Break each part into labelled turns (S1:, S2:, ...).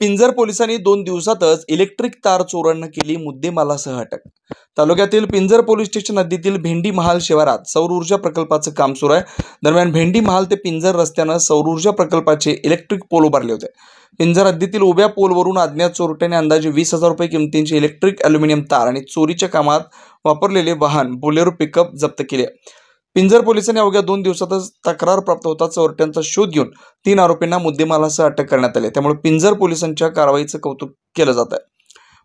S1: पिंजर पोलिसांनी 2 दिवसातच इलेक्ट्रिक तार चोरांना केली मुद्देमालासह अटक। तालुक्यातील पिंजर पोलीस स्टेशन हद्दीतील भेंडी महाल शिवारात सौर ऊर्जा प्रकल्पाचं काम सुरू आहे। दरम्यान भेंडी महाल ते पिंजर रस्त्यानं सौर ऊर्जा प्रकल्पाचे इलेक्ट्रिक पोल उभारले होते। पिंजर हद्दीतील उभ्या पोलवरून अज्ञात चोरट्याने अंदाजे 20,000 रुपये किमतीचे इलेक्ट्रिक ॲल्युमिनियम तार आणि चोरीच्या कामात वापरलेले वाहन बोलेरो पिकअप जप्त केले। पिंजर पोलिसांनी अवघ्या 2 दिवसातच तक्रार प्राप्त होता चोरट्यांचा शोध घेऊन 3 आरोपींना मुद्देमालासह अटक करण्यात आली। त्यामुळे पिंजर पोलिसांच्या कारवाईचं कौतुक केलं जात आहे।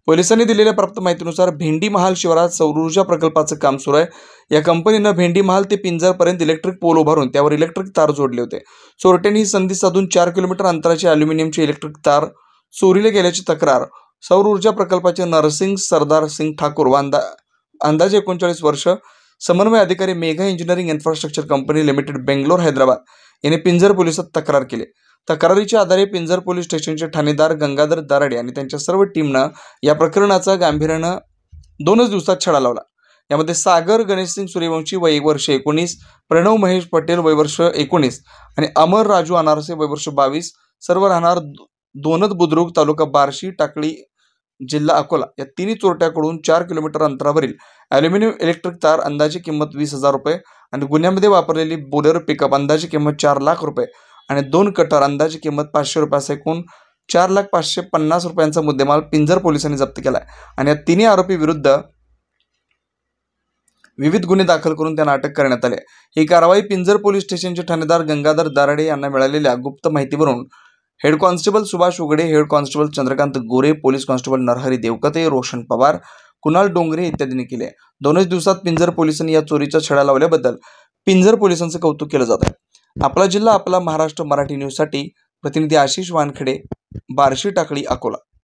S1: पोलिसांनी दिलेल्या प्राप्त माहितीनुसार भेंडी महाल शिवारात सौर ऊर्जा प्रकल्पाचं काम सुरू आहे। या कंपनीनं भेंडी महाल ते पिंजर पर्यंत इलेक्ट्रिक पोल उभारून त्यावर इलेक्ट्रिक तार जोडले होते। चोरट्यांनी ही संधी साधून 4 किलोमीटर अंतराचे ॲल्युमिनियमचे इलेक्ट्रिक तार चोरीला गेल्याची तक्रार सौर ऊर्जा प्रकल्पाचे नरसिंग सरदार सिंग ठाकूर व अंदाजे 39 वर्ष समन्वय अधिकारी Megha engineering infrastructure company limited Bangalore Hyderabad यांनी पिंजर पोलिसात तक्रार केली। तक्रारीच्या आधारे पिंजर पोलीस स्टेशनचे ठाणेदार गंगाधर दाराडे आणि त्यांच्या सर्व टीमनं या प्रकरणाचा गांभीर्यानं 2 दिवसात छडा लावला। यामध्ये सागर गणेशसिंग सूर्यवंशी वय वर्ष 19, प्रणव महेश पटेल वय वर्ष 19 आणि अमर राजू अनारसे वय वर्ष 22 सर्व राहणार दोनद बुद्रुक तालुका बार्शी टाकळी जिल्हा अकोला या तिन्ही चोरट्याकडून 4 किलोमीटर अंतरावरील ॲल्युमिनियम इलेक्ट्रिक तार अंदाजे किंमत 20,000 रुपये आणि गुन्ह्यामध्ये वापरलेली बोलेरो पिकअप अंदाजे किंमत 4 लाख रुपये आणि 2 कटर अंदाजे किंमत 500 रुपये असे एकूण 4,550,000 रुपयांचा मुद्देमाल पिंजर पोलिसांनी जप्त केलाय आणि या तिन्ही आरोपी विरुद्ध विविध गुन्हे दाखल करून त्यांना अटक करण्यात आली। ही कारवाई पिंजर पोलीस स्टेशनचे ठाणेदार गंगाधर दाराडे यांना मिळालेल्या गुप्त माहितीवरून हेड कॉन्स्टेबल सुभाष उघडे, हेड कॉन्स्टेबल चंद्रकांत गोरे, पोलीस कॉन्स्टेबल नरहरी देवकते, रोशन पवार, कुणाल डोंगरे इत्यादींनी केले। 2 दिवसात पिंजर पोलिसांनी या चोरीचा छडा लावल्याबद्दल पिंजर पोलिसांचं कौतुक केलं जात आहे। आपला जिल्हा आपला महाराष्ट्र मराठी न्यूजसाठी प्रतिनिधी आशिष वानखेडे, बार्शी टाकळी अकोला।